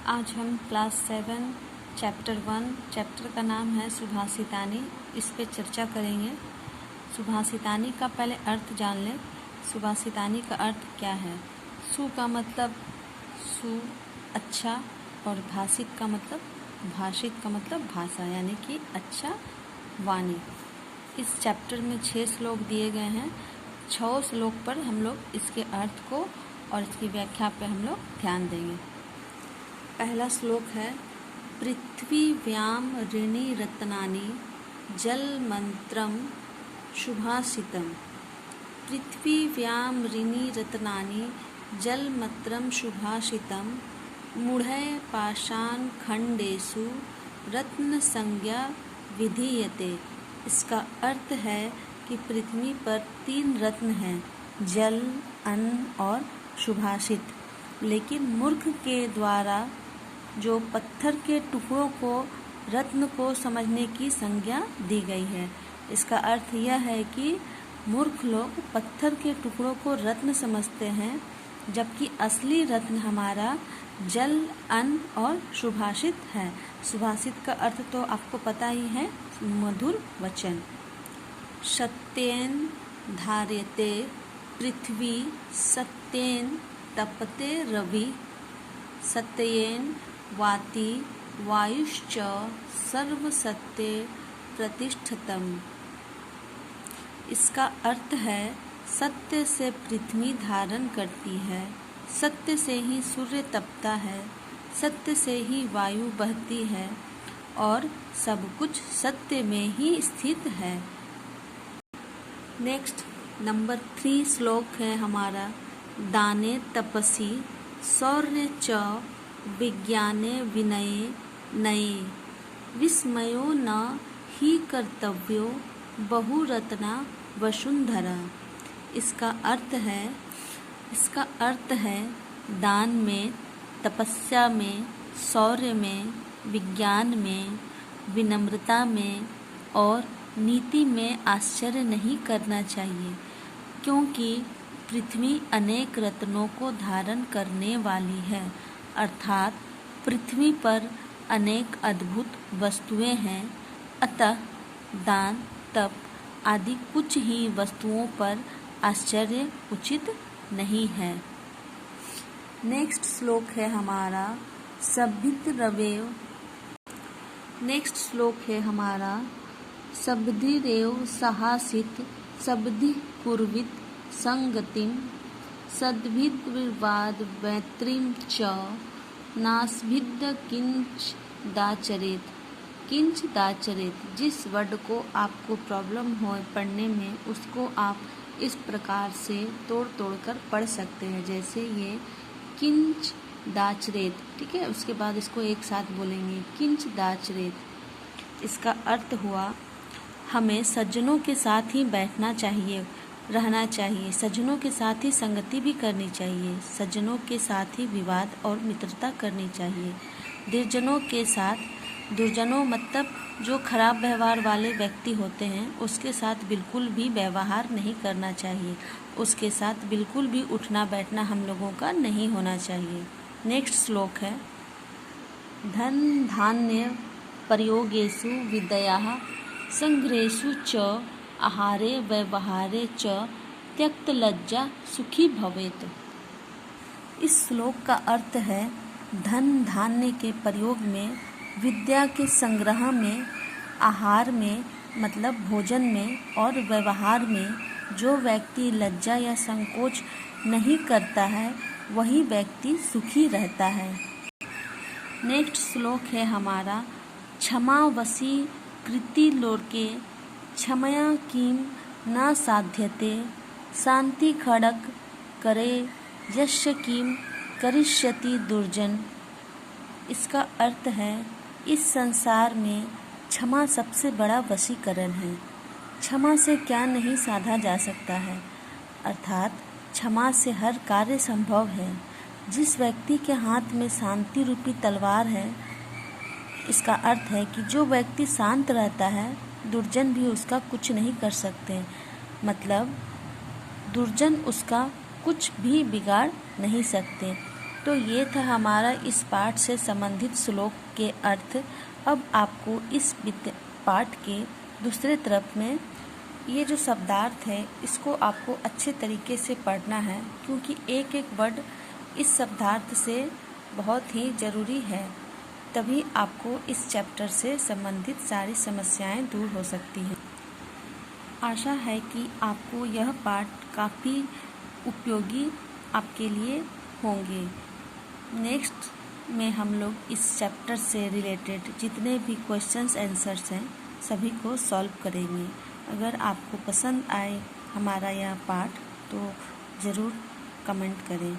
आज हम class 7 chapter 1 chapter का नाम है सुभाषितानी, इस पे चर्चा करेंगे। सुभाषितानी का पहले अर्थ जान लें। सुभाषितानी का अर्थ क्या है? सु का मतलब सु अच्छा और भाषित का मतलब भाषा, यानी कि अच्छा वाणी। इस चैप्टर में 6 श्लोक दिए गए हैं। 6 श्लोक पर हम लोग इसके अर्थ को और इसकी व्याख्या पे हम लोग ध्यान देंगे। पहला श्लोक है, पृथ्वीव्याम ऋणी रत्नानि जल मंत्रम शुभाषितम। पृथ्वीव्याम ऋणी रत्नानि जल मंत्रम शुभाषितम मूढ़य पाषाण खंडेषु रत्न संज्ञा विधीयते। इसका अर्थ है कि पृथ्वी पर 3 रत्न हैं, जल, अन्न और सुभाषित। लेकिन मूर्ख के द्वारा जो पत्थर के टुकड़ों को रत्न को समझने की संज्ञा दी गई है। इसका अर्थ यह है कि मूर्ख लोग पत्थर के टुकड़ों को रत्न समझते हैं, जबकि असली रत्न हमारा जल, अन्न और सुभाषित है। सुभाषित का अर्थ तो आपको पता ही है, मधुर वचन। सत्येन धार्यते पृथ्वी, सत्येन तपते रवि, सत्येन वाति वायुश्च सर्वसत्ये प्रतिष्ठितम्। इसका अर्थ है, सत्य से पृथ्वी धारण करती है, सत्य से ही सूर्य तपता है, सत्य से ही वायु बहती है और सब कुछ सत्य में ही स्थित है। नेक्स्ट नंबर 3 श्लोक है हमारा, दाने तपसी शौर्य च विज्ञाने विनये नये विस्मयो न ही कर्तव्यो बहुरत्ना वसुंधरा। इसका अर्थ है दान में, तपस्या में, शौर्य में, विज्ञान में, विनम्रता में और नीति में आश्चर्य नहीं करना चाहिए, क्योंकि पृथ्वी अनेक रत्नों को धारण करने वाली है। अर्थात पृथ्वी पर अनेक अद्भुत वस्तुएं हैं, अतः दान, तप आदि कुछ ही वस्तुओं पर आश्चर्य उचित नहीं है। नेक्स्ट श्लोक है हमारा, शब्दिरेव सहासित शब्दि कुर्वित संगतिम सद्भिर्वाद मैत्रीं च नास्भिद किंच दाचरेत। जिस वर्ड को आपको प्रॉब्लम हो पढ़ने में, उसको आप इस प्रकार से तोड़ कर पढ़ सकते हैं। जैसे ये किंच दाचरेत, ठीक है। उसके बाद इसको एक साथ बोलेंगे, किंच दाचरेत। इसका अर्थ हुआ, हमें सज्जनों के साथ ही बैठना चाहिए, रहना चाहिए, सज्जनों के साथ ही संगति भी करनी चाहिए, सज्जनों के साथ ही विवाद और मित्रता करनी चाहिए। दुर्जनों मतलब जो खराब व्यवहार वाले व्यक्ति होते हैं, उसके साथ बिल्कुल भी व्यवहार नहीं करना चाहिए, उसके साथ बिल्कुल भी उठना बैठना हम लोगों का नहीं होना चाहिए। नेक्स्ट श्लोक है, धन धान्य प्रयोगेषु विद्याः संग्रहेषु च आहारे व्यवहारे च त्यक्त लज्जा सुखी भवेत्। इस श्लोक का अर्थ है, धन धान्य के प्रयोग में, विद्या के संग्रह में, आहार में मतलब भोजन में और व्यवहार में जो व्यक्ति लज्जा या संकोच नहीं करता है, वही व्यक्ति सुखी रहता है। नेक्स्ट श्लोक है हमारा, क्षमावसी कृति लोके क्षमया किम न साध्यते शांति खड़क करे यस्य किम करिष्यति दुर्जन। इसका अर्थ है, इस संसार में क्षमा सबसे बड़ा वशीकरण है। क्षमा से क्या नहीं साधा जा सकता है, अर्थात क्षमा से हर कार्य संभव है। जिस व्यक्ति के हाथ में शांति रूपी तलवार है, इसका अर्थ है कि जो व्यक्ति शांत रहता है, दुर्जन भी उसका कुछ नहीं कर सकते, मतलब दुर्जन उसका कुछ भी बिगाड़ नहीं सकते। तो ये था हमारा इस पाठ से संबंधित श्लोक के अर्थ। अब आपको इस पाठ के दूसरे तरफ में ये जो शब्दार्थ है इसको आपको अच्छे तरीके से पढ़ना है, क्योंकि एक एक वर्ड इस शब्दार्थ से बहुत ही ज़रूरी है। तभी आपको इस चैप्टर से संबंधित सारी समस्याएं दूर हो सकती हैं। आशा है कि आपको यह पाठ काफ़ी उपयोगी आपके लिए होंगे। नेक्स्ट में हम लोग इस चैप्टर से रिलेटेड जितने भी क्वेश्चंस आंसर्स हैं सभी को सॉल्व करेंगे। अगर आपको पसंद आए हमारा यह पाठ तो ज़रूर कमेंट करें।